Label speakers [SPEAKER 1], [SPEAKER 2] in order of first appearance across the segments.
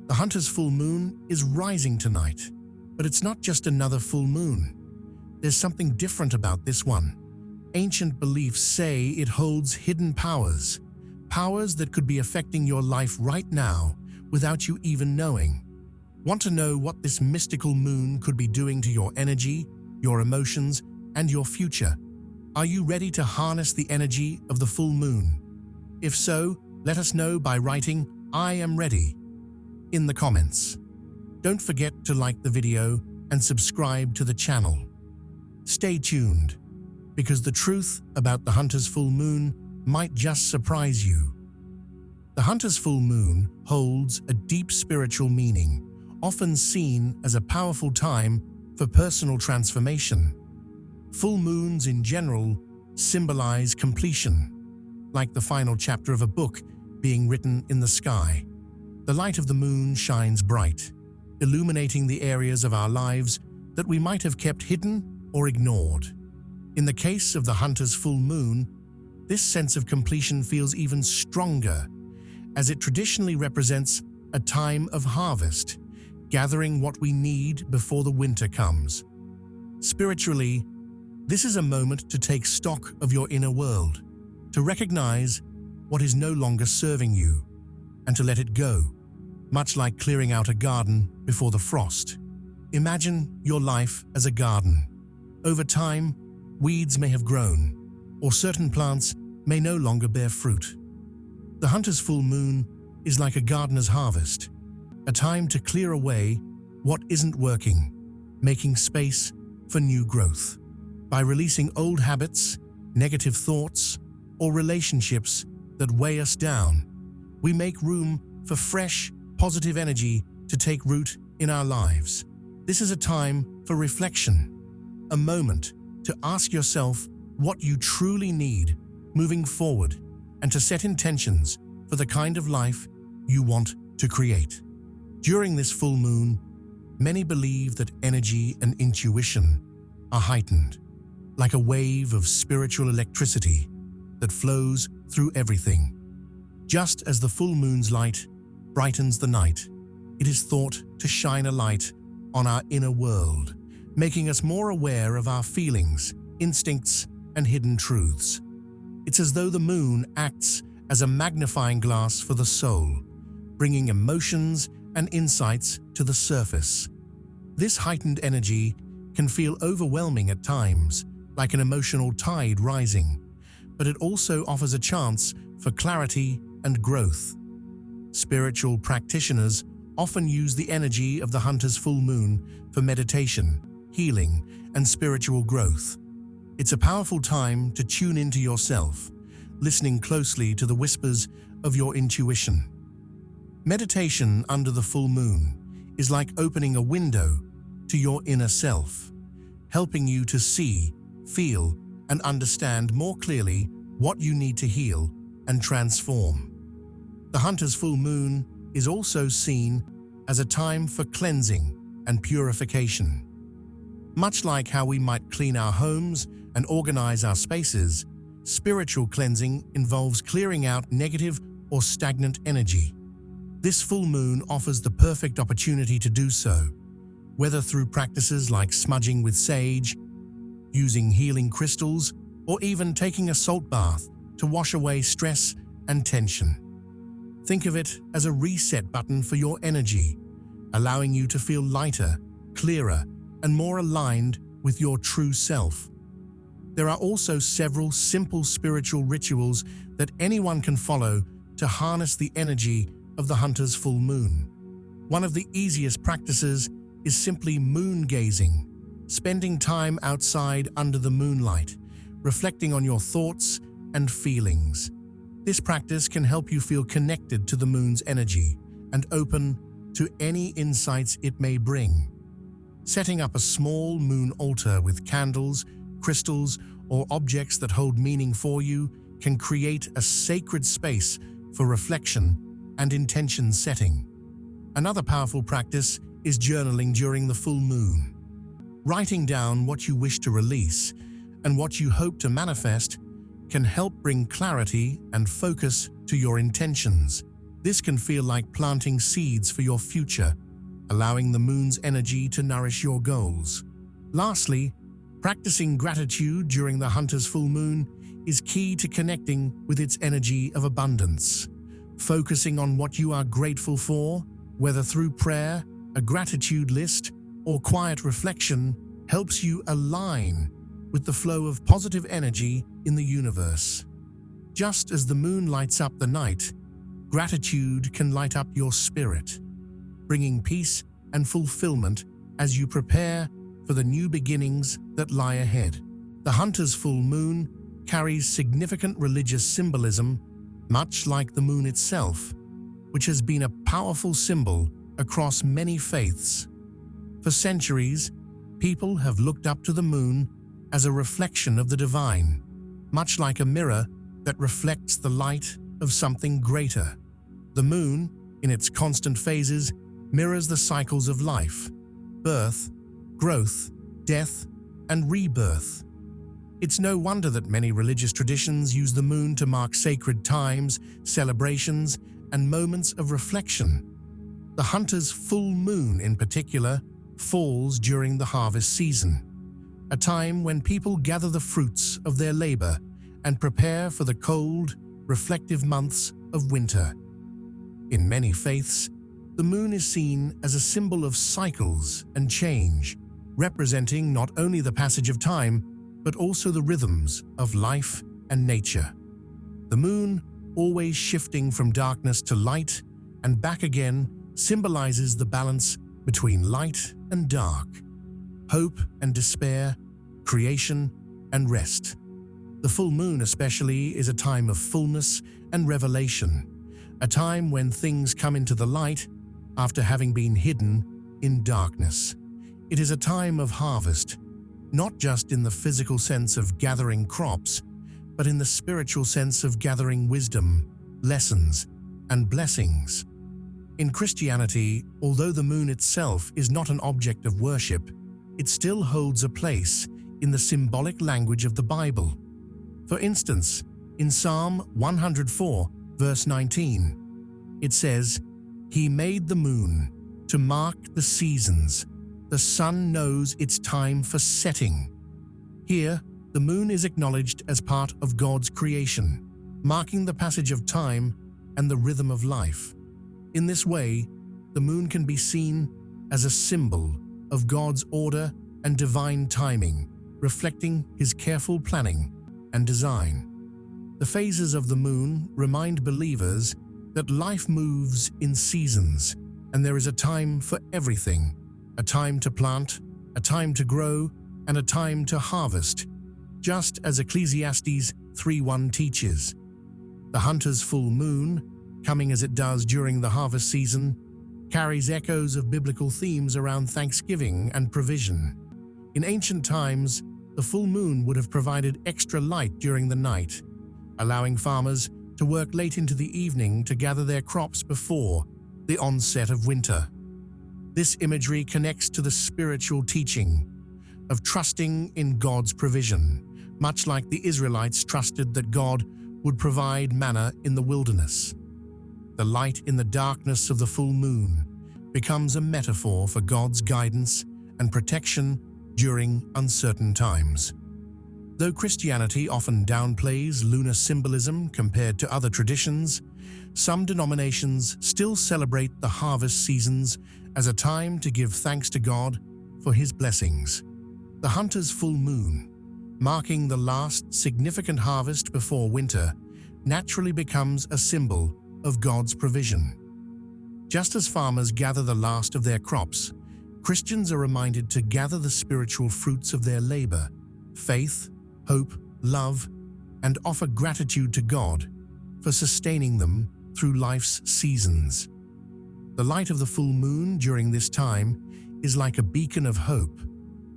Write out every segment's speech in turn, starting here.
[SPEAKER 1] The hunter's full moon is rising tonight, but it's not just another full moon. There's something different about this one. Ancient beliefs say it holds hidden powers, powers that could be affecting your life right now without you even knowing. Want to know what this mystical moon could be doing to your energy, your emotions, and your future? Are you ready to harness the energy of the full moon? If so, let us know by writing "I am ready" in the comments. Don't forget to like the video and subscribe to the channel. Stay tuned, because the truth about the hunter's full moon might just surprise you. The hunter's full moon holds a deep spiritual meaning, often seen as a powerful time for personal transformation. Full moons in general symbolize completion, like the final chapter of a book being written in the sky. The light of the moon shines bright, illuminating the areas of our lives that we might have kept hidden or ignored. In the case of the hunter's full moon, this sense of completion feels even stronger, as it traditionally represents a time of harvest, gathering what we need before the winter comes. Spiritually, this is a moment to take stock of your inner world, to recognize what is no longer serving you, and to let it go, much like clearing out a garden before the frost. Imagine your life as a garden. Over time, weeds may have grown, or certain plants may no longer bear fruit. The hunter's full moon is like a gardener's harvest, a time to clear away what isn't working, making space for new growth. By releasing old habits, negative thoughts, or relationships that weigh us down, we make room for fresh, positive energy to take root in our lives. This is a time for reflection, a moment to ask yourself what you truly need moving forward, and to set intentions for the kind of life you want to create. During this full moon, many believe that energy and intuition are heightened, like a wave of spiritual electricity that flows through everything. Just as the full moon's light brightens the night, it is thought to shine a light on our inner world, making us more aware of our feelings, instincts, and hidden truths. It's as though the moon acts as a magnifying glass for the soul, bringing emotions and insights to the surface. This heightened energy can feel overwhelming at times, like an emotional tide rising, but it also offers a chance for clarity and growth. Spiritual practitioners often use the energy of the hunter's full moon for meditation, healing, and spiritual growth. It's a powerful time to tune into yourself, listening closely to the whispers of your intuition. Meditation under the full moon is like opening a window to your inner self, helping you to see, feel, and understand more clearly what you need to heal and transform. The hunter's full moon is also seen as a time for cleansing and purification. Much like how we might clean our homes and organize our spaces, spiritual cleansing involves clearing out negative or stagnant energy. This full moon offers the perfect opportunity to do so, whether through practices like smudging with sage, using healing crystals, or even taking a salt bath to wash away stress and tension. Think of it as a reset button for your energy, allowing you to feel lighter, clearer, and more aligned with your true self. There are also several simple spiritual rituals that anyone can follow to harness the energy of the hunter's full moon. One of the easiest practices is simply moon gazing, spending time outside under the moonlight, reflecting on your thoughts and feelings. This practice can help you feel connected to the moon's energy and open to any insights it may bring. Setting up a small moon altar with candles, crystals, or objects that hold meaning for you can create a sacred space for reflection and intention setting. Another powerful practice is journaling during the full moon. Writing down what you wish to release and what you hope to manifest can help bring clarity and focus to your intentions. This can feel like planting seeds for your future, allowing the moon's energy to nourish your goals. Lastly, practicing gratitude during the hunter's full moon is key to connecting with its energy of abundance. Focusing on what you are grateful for, whether through prayer, a gratitude list, or quiet reflection, helps you align with the flow of positive energy in the universe. Just as the moon lights up the night, gratitude can light up your spirit, bringing peace and fulfillment as you prepare for the new beginnings that lie ahead. The hunter's full moon carries significant religious symbolism, much like the moon itself, which has been a powerful symbol across many faiths. For centuries, people have looked up to the moon as a reflection of the divine, much like a mirror that reflects the light of something greater. The moon, in its constant phases, mirrors the cycles of life: birth, growth, death, and rebirth. It's no wonder that many religious traditions use the moon to mark sacred times, celebrations, and moments of reflection. The hunter's full moon, in particular, falls during the harvest season, a time when people gather the fruits of their labor and prepare for the cold, reflective months of winter. In many faiths, the moon is seen as a symbol of cycles and change, representing not only the passage of time, but also the rhythms of life and nature. The moon, always shifting from darkness to light and back again, symbolizes the balance between light and dark, hope and despair, creation and rest. The full moon especially is a time of fullness and revelation, a time when things come into the light after having been hidden in darkness. It is a time of harvest, not just in the physical sense of gathering crops, but in the spiritual sense of gathering wisdom, lessons, and blessings. In Christianity, although the moon itself is not an object of worship, it still holds a place in the symbolic language of the Bible. For instance, in Psalm 104, verse 19, it says, "He made the moon to mark the seasons. The sun knows its time for setting." Here, the moon is acknowledged as part of God's creation, marking the passage of time and the rhythm of life. In this way, the moon can be seen as a symbol of God's order and divine timing, reflecting His careful planning and design. The phases of the moon remind believers that life moves in seasons, and there is a time for everything: a time to plant, a time to grow, and a time to harvest, just as Ecclesiastes 3:1 teaches. The hunter's full moon, coming as it does during the harvest season, carries echoes of biblical themes around thanksgiving and provision. In ancient times, the full moon would have provided extra light during the night, allowing farmers to work late into the evening to gather their crops before the onset of winter. This imagery connects to the spiritual teaching of trusting in God's provision, much like the Israelites trusted that God would provide manna in the wilderness. The light in the darkness of the full moon becomes a metaphor for God's guidance and protection during uncertain times. Though Christianity often downplays lunar symbolism compared to other traditions, some denominations still celebrate the harvest seasons as a time to give thanks to God for His blessings. The hunter's full moon, marking the last significant harvest before winter, naturally becomes a symbol of God's provision. Just as farmers gather the last of their crops, Christians are reminded to gather the spiritual fruits of their labor: faith, hope, love, and offer gratitude to God for sustaining them through life's seasons. The light of the full moon during this time is like a beacon of hope,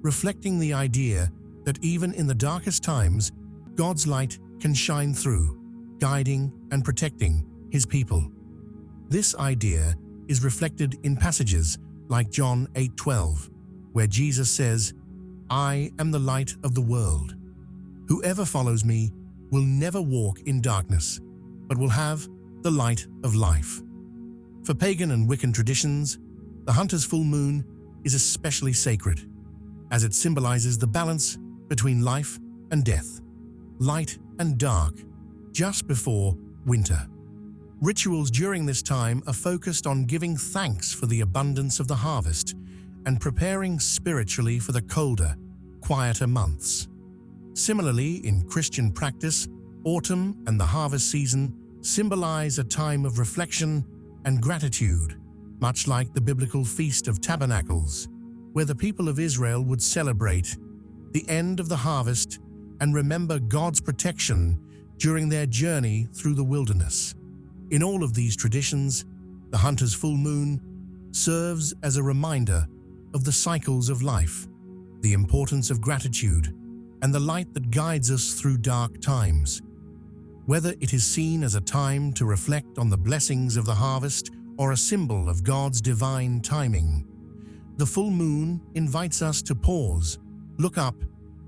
[SPEAKER 1] reflecting the idea that even in the darkest times, God's light can shine through, guiding and protecting His people. This idea is reflected in passages like John 8:12, where Jesus says, "I am the light of the world. Whoever follows me will never walk in darkness, but will have the light of life." For pagan and Wiccan traditions, the hunter's full moon is especially sacred, as it symbolizes the balance between life and death, light and dark, just before winter. Rituals during this time are focused on giving thanks for the abundance of the harvest and preparing spiritually for the colder, quieter months. Similarly, in Christian practice, autumn and the harvest season symbolize a time of reflection and gratitude, much like the biblical Feast of Tabernacles, where the people of Israel would celebrate the end of the harvest and remember God's protection during their journey through the wilderness. In all of these traditions, the hunter's full moon serves as a reminder of the cycles of life, the importance of gratitude, and the light that guides us through dark times. Whether it is seen as a time to reflect on the blessings of the harvest or a symbol of God's divine timing, the full moon invites us to pause, look up,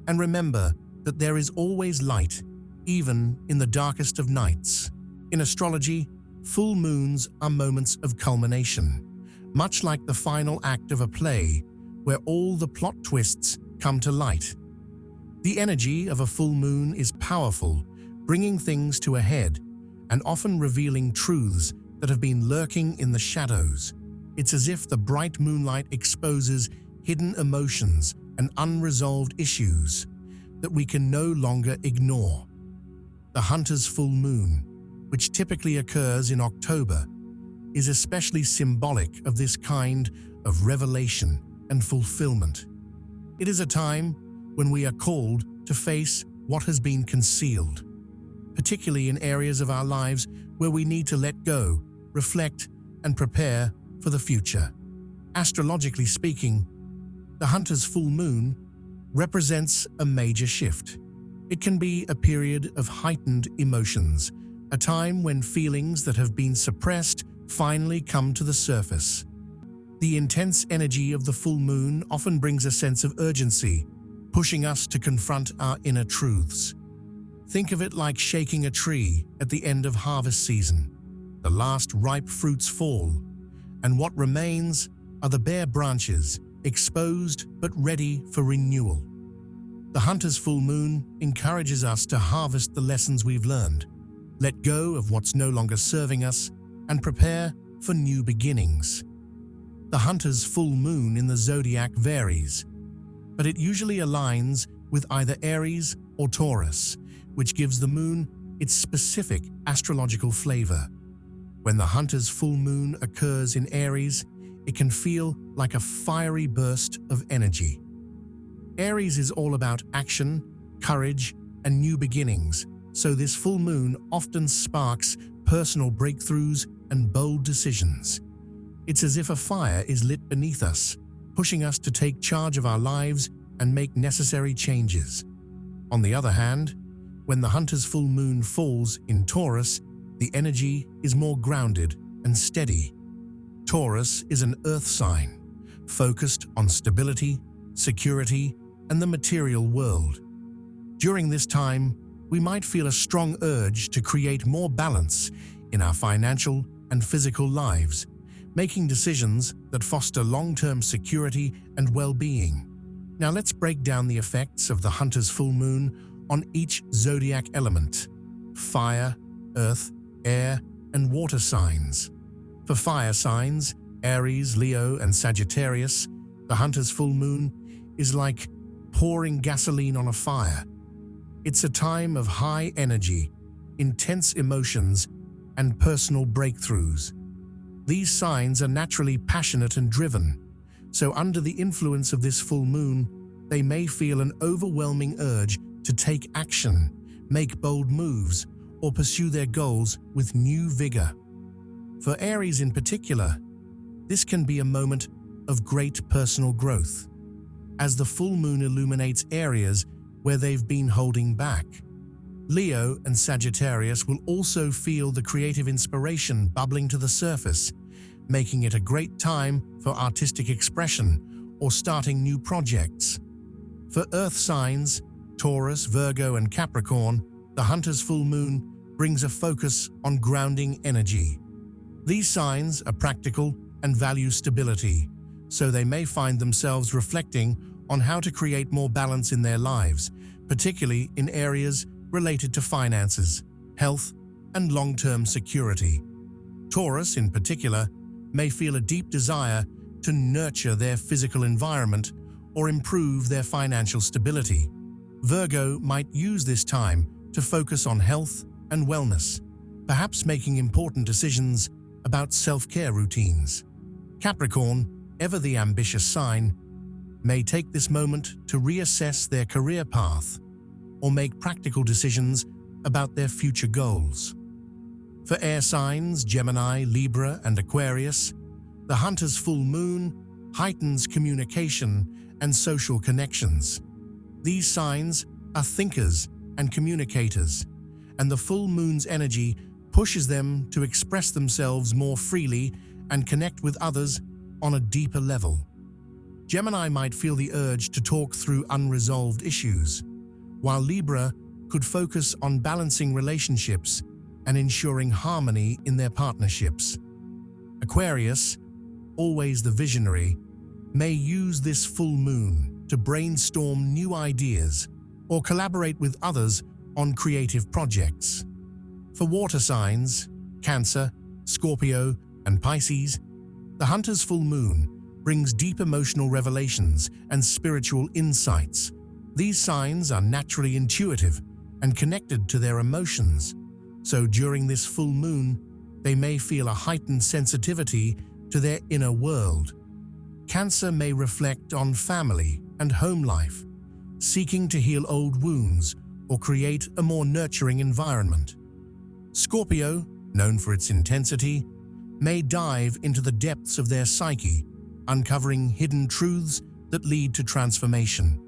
[SPEAKER 1] and remember that there is always light, even in the darkest of nights. In astrology, full moons are moments of culmination, much like the final act of a play, where all the plot twists come to light. The energy of a full moon is powerful, bringing things to a head and often revealing truths that have been lurking in the shadows. It's as if the bright moonlight exposes hidden emotions and unresolved issues that we can no longer ignore. The hunter's full moon, which typically occurs in October, is especially symbolic of this kind of revelation and fulfillment. It is a time when we are called to face what has been concealed, particularly in areas of our lives where we need to let go, reflect, and prepare for the future. Astrologically speaking, the hunter's full moon represents a major shift. It can be a period of heightened emotions, a time when feelings that have been suppressed finally come to the surface. The intense energy of the full moon often brings a sense of urgency, pushing us to confront our inner truths. Think of it like shaking a tree at the end of harvest season. The last ripe fruits fall, and what remains are the bare branches, exposed but ready for renewal. The hunter's full moon encourages us to harvest the lessons we've learned, let go of what's no longer serving us, and prepare for new beginnings. The hunter's full moon in the zodiac varies, but it usually aligns with either Aries or Taurus, which gives the moon its specific astrological flavor. When the hunter's full moon occurs in Aries, it can feel like a fiery burst of energy. Aries is all about action, courage, and new beginnings, so this full moon often sparks personal breakthroughs and bold decisions. It's as if a fire is lit beneath us, pushing us to take charge of our lives and make necessary changes. On the other hand, when the hunter's full moon falls in Taurus, the energy is more grounded and steady. Taurus is an earth sign, focused on stability, security, and the material world. During this time, we might feel a strong urge to create more balance in our financial and physical lives, making decisions that foster long-term security and well-being. Now let's break down the effects of the hunter's full moon on each zodiac element: fire, earth, air, and water signs. For fire signs, Aries, Leo, and Sagittarius, the hunter's full moon is like pouring gasoline on a fire. It's a time of high energy, intense emotions, and personal breakthroughs. These signs are naturally passionate and driven, so under the influence of this full moon, they may feel an overwhelming urge to take action, make bold moves, or pursue their goals with new vigor. For Aries in particular, this can be a moment of great personal growth, as the full moon illuminates areas where they've been holding back. Leo and Sagittarius will also feel the creative inspiration bubbling to the surface, making it a great time for artistic expression or starting new projects. For earth signs, Taurus, Virgo, and Capricorn, the hunter's full moon brings a focus on grounding energy. These signs are practical and value stability, so they may find themselves reflecting on how to create more balance in their lives, particularly in areas related to finances, health, and long-term security. Taurus, in particular, may feel a deep desire to nurture their physical environment or improve their financial stability. Virgo might use this time to focus on health and wellness, perhaps making important decisions about self-care routines. Capricorn, ever the ambitious sign, may take this moment to reassess their career path or make practical decisions about their future goals. For air signs, Gemini, Libra, and Aquarius, the Hunter's full moon heightens communication and social connections. These signs are thinkers and communicators, and the full moon's energy pushes them to express themselves more freely and connect with others on a deeper level. Gemini might feel the urge to talk through unresolved issues, while Libra could focus on balancing relationships and ensuring harmony in their partnerships. Aquarius, always the visionary, may use this full moon to brainstorm new ideas or collaborate with others on creative projects. For water signs, Cancer, Scorpio, and Pisces, the Hunter's full moon brings deep emotional revelations and spiritual insights. These signs are naturally intuitive and connected to their emotions, so during this full moon, they may feel a heightened sensitivity to their inner world. Cancer may reflect on family and home life, seeking to heal old wounds or create a more nurturing environment. Scorpio, known for its intensity, may dive into the depths of their psyche, uncovering hidden truths that lead to transformation.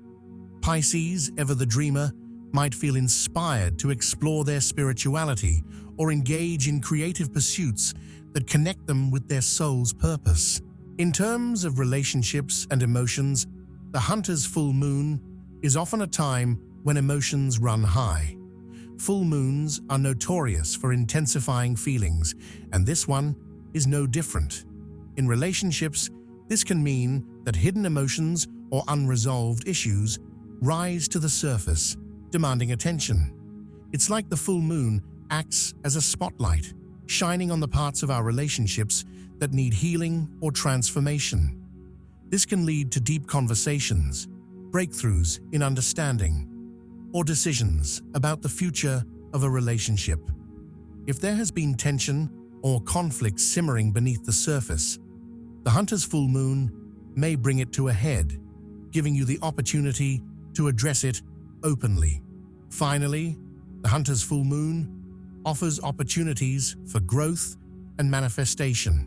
[SPEAKER 1] Pisces, ever the dreamer, might feel inspired to explore their spirituality or engage in creative pursuits that connect them with their soul's purpose. In terms of relationships and emotions, the Hunter's full moon is often a time when emotions run high. Full moons are notorious for intensifying feelings, and this one is no different. In relationships, this can mean that hidden emotions or unresolved issues rise to the surface, demanding attention. It's like the full moon acts as a spotlight, shining on the parts of our relationships that need healing or transformation. This can lead to deep conversations, breakthroughs in understanding, or decisions about the future of a relationship. If there has been tension or conflict simmering beneath the surface, the Hunter's full moon may bring it to a head, giving you the opportunity to address it openly. Finally, the Hunter's full moon offers opportunities for growth and manifestation.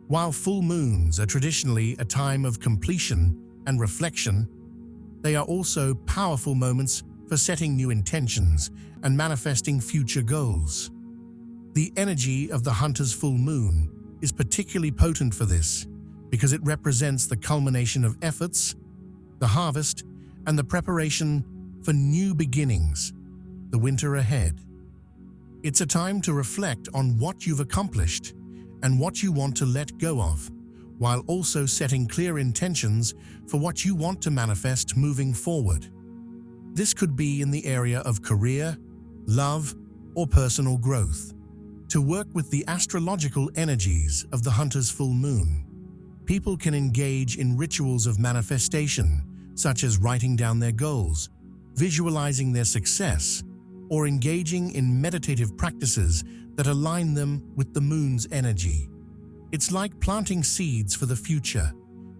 [SPEAKER 1] While full moons are traditionally a time of completion and reflection, they are also powerful moments for setting new intentions and manifesting future goals. The energy of the Hunter's full moon is particularly potent for this because it represents the culmination of efforts, the harvest, and the preparation for new beginnings, the winter ahead. It's a time to reflect on what you've accomplished and what you want to let go of, while also setting clear intentions for what you want to manifest moving forward. This could be in the area of career, love, or personal growth. To work with the astrological energies of the Hunter's full moon, people can engage in rituals of manifestation, such as writing down their goals, visualizing their success, or engaging in meditative practices that align them with the moon's energy. It's like planting seeds for the future,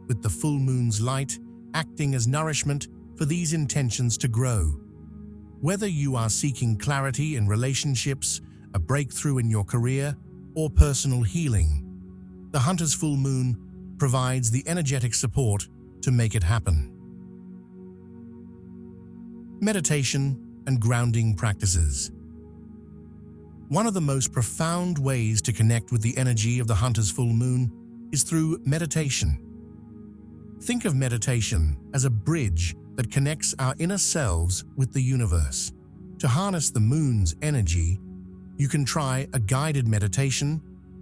[SPEAKER 1] with the full moon's light acting as nourishment for these intentions to grow. Whether you are seeking clarity in relationships, a breakthrough in your career, or personal healing, the Hunter's full moon provides the energetic support to make it happen. Meditation and grounding practices. One of the most profound ways to connect with the energy of the Hunter's full moon is through meditation. Think of meditation as a bridge that connects our inner selves with the universe. To harness the moon's energy, you can try a guided meditation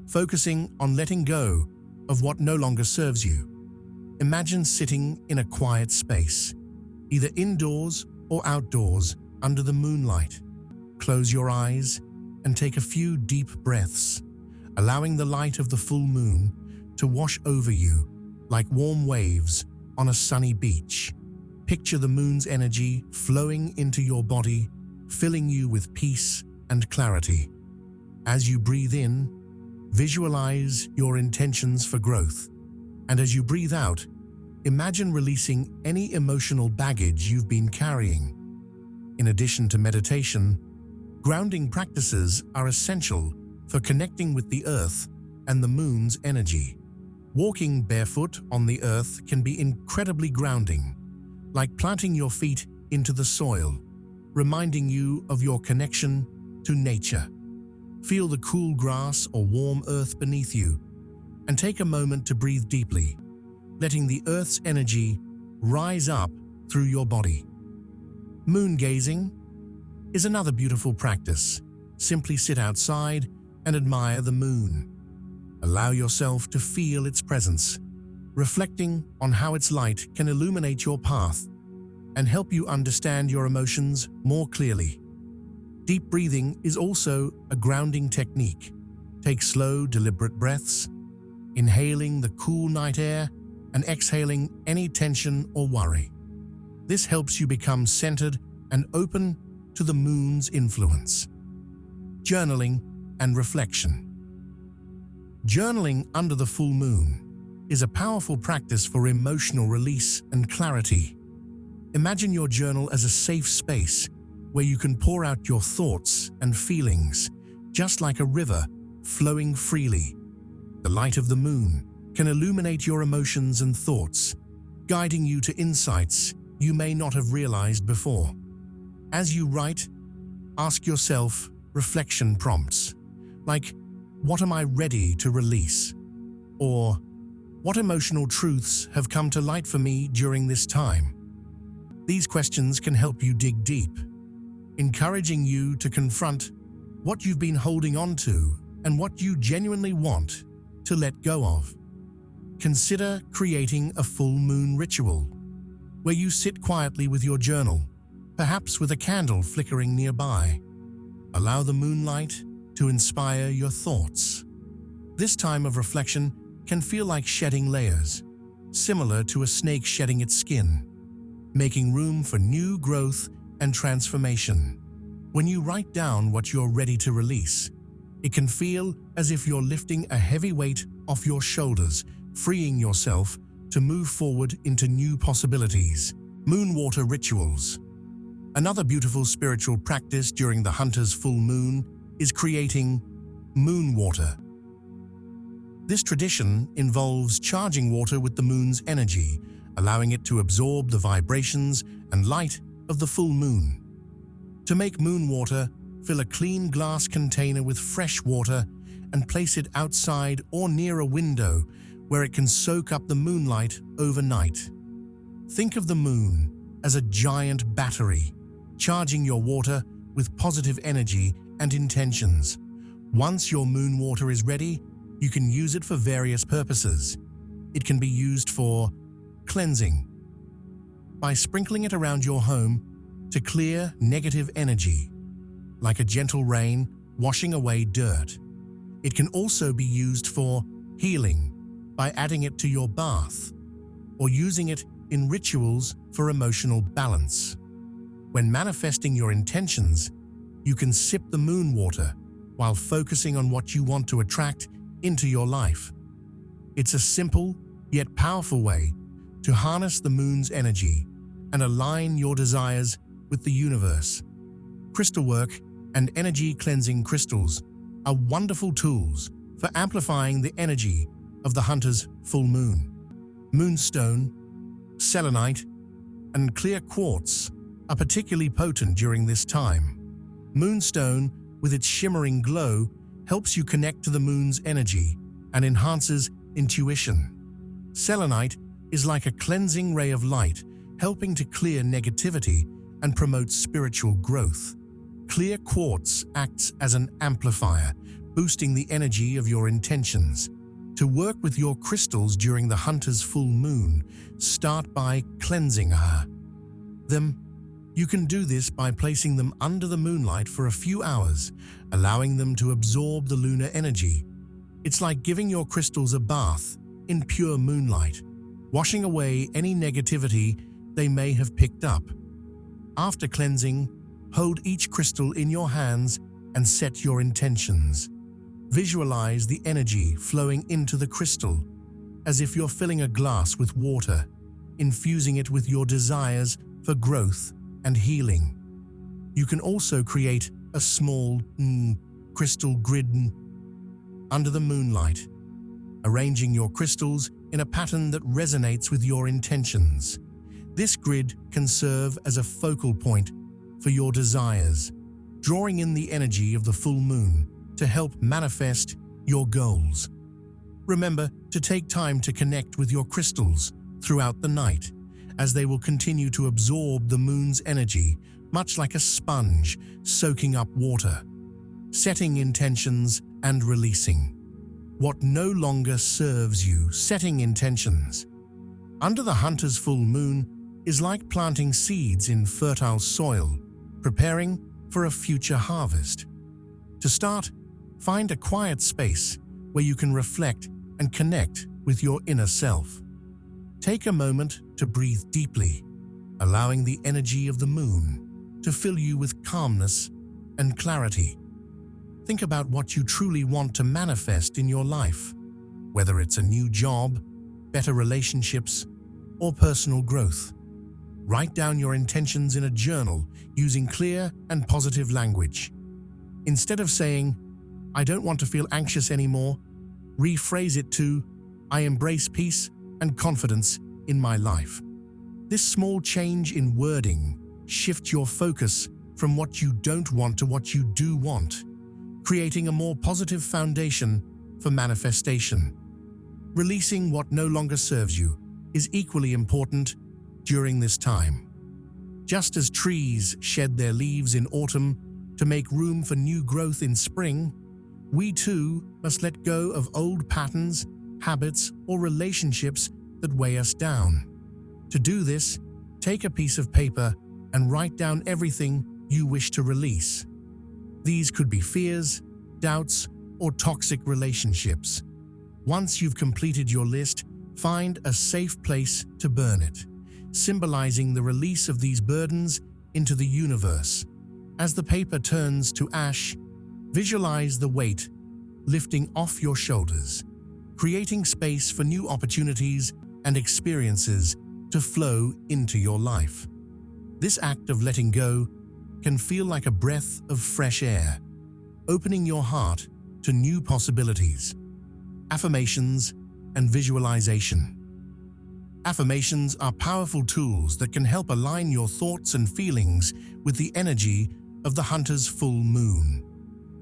[SPEAKER 1] focusing on letting go of what no longer serves you. Imagine sitting in a quiet space, either indoors or outdoors under the moonlight. Close your eyes and take a few deep breaths, allowing the light of the full moon to wash over you like warm waves on a sunny beach. Picture the moon's energy flowing into your body, filling you with peace and clarity. As you breathe in, visualize your intentions for growth. And as you breathe out, imagine releasing any emotional baggage you've been carrying. In addition to meditation, grounding practices are essential for connecting with the earth and the moon's energy. Walking barefoot on the earth can be incredibly grounding, like planting your feet into the soil, reminding you of your connection to nature. Feel the cool grass or warm earth beneath you, and take a moment to breathe deeply, letting the earth's energy rise up through your body. Moon gazing is another beautiful practice. Simply sit outside and admire the moon. Allow yourself to feel its presence, reflecting on how its light can illuminate your path and help you understand your emotions more clearly. Deep breathing is also a grounding technique. Take slow, deliberate breaths, inhaling the cool night air and exhaling any tension or worry. This helps you become centered and open to the moon's influence. Journaling and reflection. Journaling under the full moon is a powerful practice for emotional release and clarity. Imagine your journal as a safe space where you can pour out your thoughts and feelings, just like a river flowing freely. The light of the moon can illuminate your emotions and thoughts, guiding you to insights you may not have realized before. As you write, ask yourself reflection prompts, like, what am I ready to release? Or, what emotional truths have come to light for me during this time? These questions can help you dig deep, encouraging you to confront what you've been holding on to and what you genuinely want to let go of. Consider creating a full moon ritual, where you sit quietly with your journal, perhaps with a candle flickering nearby. Allow the moonlight to inspire your thoughts. This time of reflection can feel like shedding layers, similar to a snake shedding its skin, making room for new growth and transformation. When you write down what you're ready to release, it can feel as if you're lifting a heavy weight off your shoulders, freeing yourself to move forward into new possibilities. Moon water rituals. Another beautiful spiritual practice during the hunter's full moon is creating moon water. This tradition involves charging water with the moon's energy, allowing it to absorb the vibrations and light of the full moon. To make moon water, fill a clean glass container with fresh water and place it outside or near a window where it can soak up the moonlight overnight. Think of the moon as a giant battery, charging your water with positive energy and intentions. Once your moon water is ready, you can use it for various purposes. It can be used for cleansing, by sprinkling it around your home to clear negative energy, like a gentle rain washing away dirt. It can also be used for healing, by adding it to your bath, or using it in rituals for emotional balance. When manifesting your intentions, you can sip the moon water while focusing on what you want to attract into your life. It's a simple yet powerful way to harness the moon's energy and align your desires with the universe. Crystal work and energy cleansing crystals are wonderful tools for amplifying the energy of the hunter's full moon. Moonstone, selenite, and clear quartz are particularly potent during this time. Moonstone, with its shimmering glow, helps you connect to the moon's energy and enhances intuition. Selenite is like a cleansing ray of light, helping to clear negativity and promote spiritual growth. Clear quartz acts as an amplifier, boosting the energy of your intentions. To work with your crystals during the hunter's full moon, start by cleansing them. You can do this by placing them under the moonlight for a few hours, allowing them to absorb the lunar energy. It's like giving your crystals a bath in pure moonlight, washing away any negativity they may have picked up. After cleansing, hold each crystal in your hands and set your intentions. Visualize the energy flowing into the crystal, as if you're filling a glass with water, infusing it with your desires for growth and healing. You can also create a small crystal grid under the moonlight, arranging your crystals in a pattern that resonates with your intentions. This grid can serve as a focal point for your desires, drawing in the energy of the full moon to help manifest your goals. Remember to take time to connect with your crystals throughout the night, as they will continue to absorb the moon's energy, much like a sponge soaking up water. Setting intentions and releasing what no longer serves you. Setting intentions under the hunter's full moon is like planting seeds in fertile soil, preparing for a future harvest. To start, find a quiet space where you can reflect and connect with your inner self. Take a moment to breathe deeply, allowing the energy of the moon to fill you with calmness and clarity. Think about what you truly want to manifest in your life, whether it's a new job, better relationships, or personal growth. Write down your intentions in a journal using clear and positive language. Instead of saying, "I don't want to feel anxious anymore," rephrase it to, "I embrace peace and confidence in my life." This small change in wording shifts your focus from what you don't want to what you do want, creating a more positive foundation for manifestation. Releasing what no longer serves you is equally important during this time. Just as trees shed their leaves in autumn to make room for new growth in spring, we too must let go of old patterns, habits, or relationships that weigh us down. To do this, take a piece of paper and write down everything you wish to release. These could be fears, doubts, or toxic relationships. Once you've completed your list, find a safe place to burn it, symbolizing the release of these burdens into the universe. As the paper turns to ash, visualize the weight lifting off your shoulders, creating space for new opportunities and experiences to flow into your life. This act of letting go can feel like a breath of fresh air, opening your heart to new possibilities. Affirmations and visualization. Affirmations are powerful tools that can help align your thoughts and feelings with the energy of the hunter's full moon.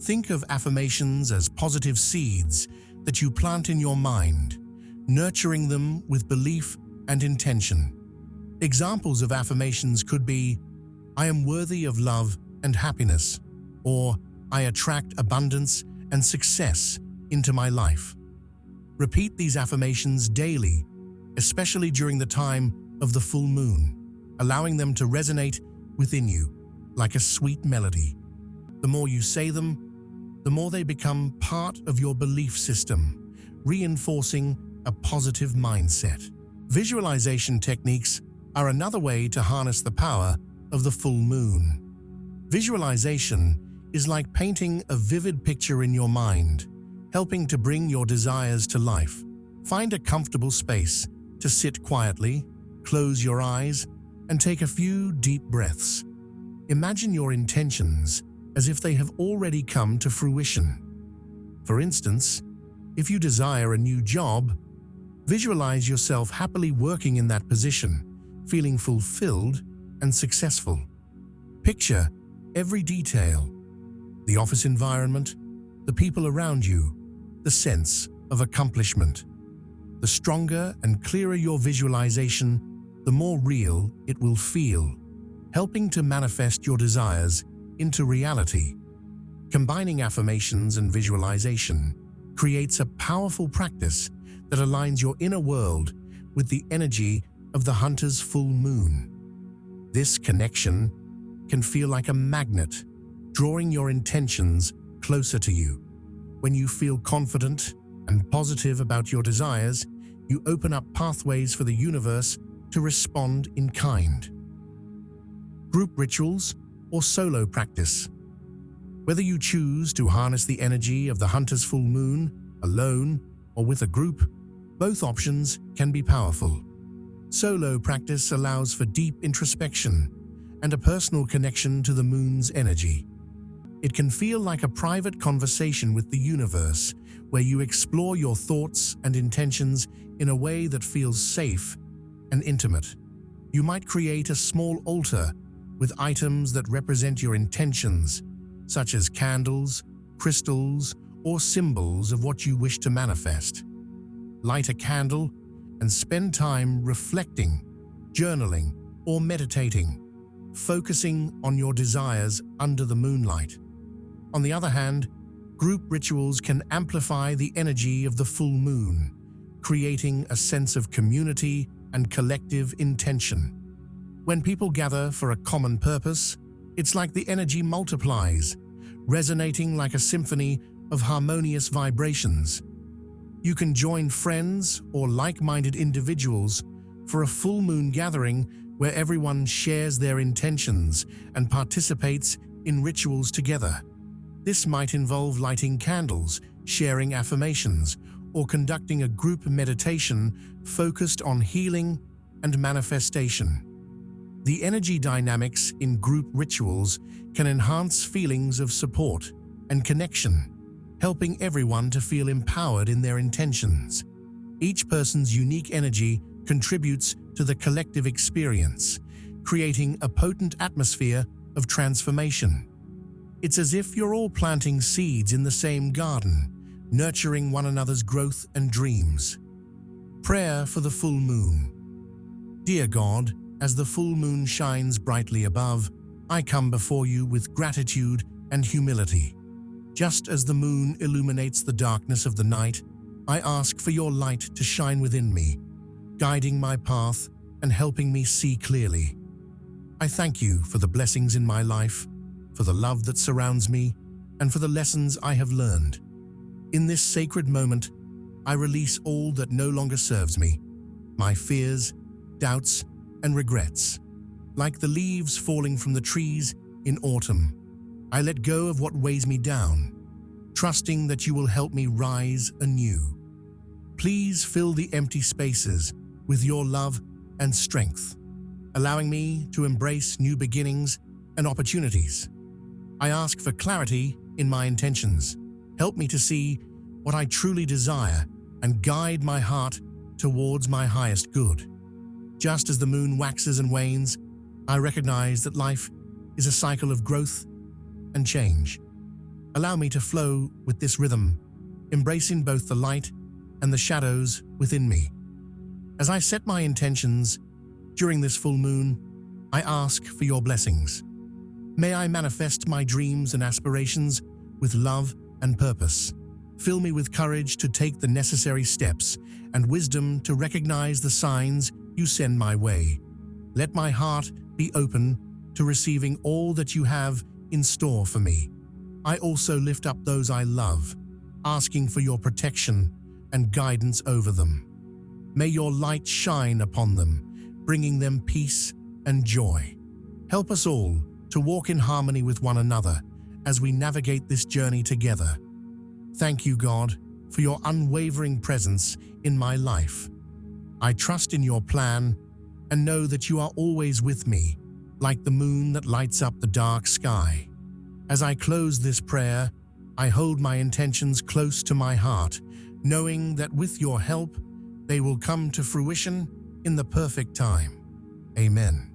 [SPEAKER 1] Think of affirmations as positive seeds that you plant in your mind, nurturing them with belief and intention. Examples of affirmations could be, "I am worthy of love and happiness," or "I attract abundance and success into my life." Repeat these affirmations daily, especially during the time of the full moon, allowing them to resonate within you like a sweet melody. The more you say them, the more they become part of your belief system, reinforcing a positive mindset. Visualization techniques are another way to harness the power of the full moon. Visualization is like painting a vivid picture in your mind, helping to bring your desires to life. Find a comfortable space to sit quietly, close your eyes, and take a few deep breaths. Imagine your intentions as if they have already come to fruition. For instance, if you desire a new job, visualize yourself happily working in that position, feeling fulfilled and successful. Picture every detail: the office environment, the people around you, the sense of accomplishment. The stronger and clearer your visualization, the more real it will feel, helping to manifest your desires into reality. Combining affirmations and visualization creates a powerful practice that aligns your inner world with the energy of the hunter's full moon. This connection can feel like a magnet, drawing your intentions closer to you. When you feel confident and positive about your desires, you open up pathways for the universe to respond in kind. Group rituals or solo practice. Whether you choose to harness the energy of the hunter's full moon, alone, or with a group, both options can be powerful. Solo practice allows for deep introspection and a personal connection to the moon's energy. It can feel like a private conversation with the universe, where you explore your thoughts and intentions in a way that feels safe and intimate. You might create a small altar with items that represent your intentions, such as candles, crystals, or symbols of what you wish to manifest. Light a candle and spend time reflecting, journaling, or meditating, focusing on your desires under the moonlight. On the other hand, group rituals can amplify the energy of the full moon, creating a sense of community and collective intention. When people gather for a common purpose, it's like the energy multiplies, resonating like a symphony of harmonious vibrations. You can join friends or like-minded individuals for a full moon gathering where everyone shares their intentions and participates in rituals together. This might involve lighting candles, sharing affirmations, or conducting a group meditation focused on healing and manifestation. The energy dynamics in group rituals can enhance feelings of support and connection, helping everyone to feel empowered in their intentions. Each person's unique energy contributes to the collective experience, creating a potent atmosphere of transformation. It's as if you're all planting seeds in the same garden, nurturing one another's growth and dreams. Prayer for the full moon. Dear God, as the full moon shines brightly above, I come before you with gratitude and humility. Just as the moon illuminates the darkness of the night, I ask for your light to shine within me, guiding my path and helping me see clearly. I thank you for the blessings in my life, for the love that surrounds me, and for the lessons I have learned. In this sacred moment, I release all that no longer serves me, my fears, doubts, and regrets. Like the leaves falling from the trees in autumn, I let go of what weighs me down, trusting that you will help me rise anew. Please fill the empty spaces with your love and strength, allowing me to embrace new beginnings and opportunities. I ask for clarity in my intentions. Help me to see what I truly desire and guide my heart towards my highest good. Just as the moon waxes and wanes, I recognize that life is a cycle of growth and change. Allow me to flow with this rhythm, embracing both the light and the shadows within me. As I set my intentions during this full moon, I ask for your blessings. May I manifest my dreams and aspirations with love and purpose. Fill me with courage to take the necessary steps and wisdom to recognize the signs you send my way. Let my heart be open to receiving all that you have in store for me. I also lift up those I love, asking for your protection and guidance over them. May your light shine upon them, bringing them peace and joy. Help us all to walk in harmony with one another as we navigate this journey together. Thank you, God, for your unwavering presence in my life. I trust in your plan and know that you are always with me, like the moon that lights up the dark sky. As I close this prayer, I hold my intentions close to my heart, knowing that with your help, they will come to fruition in the perfect time. Amen.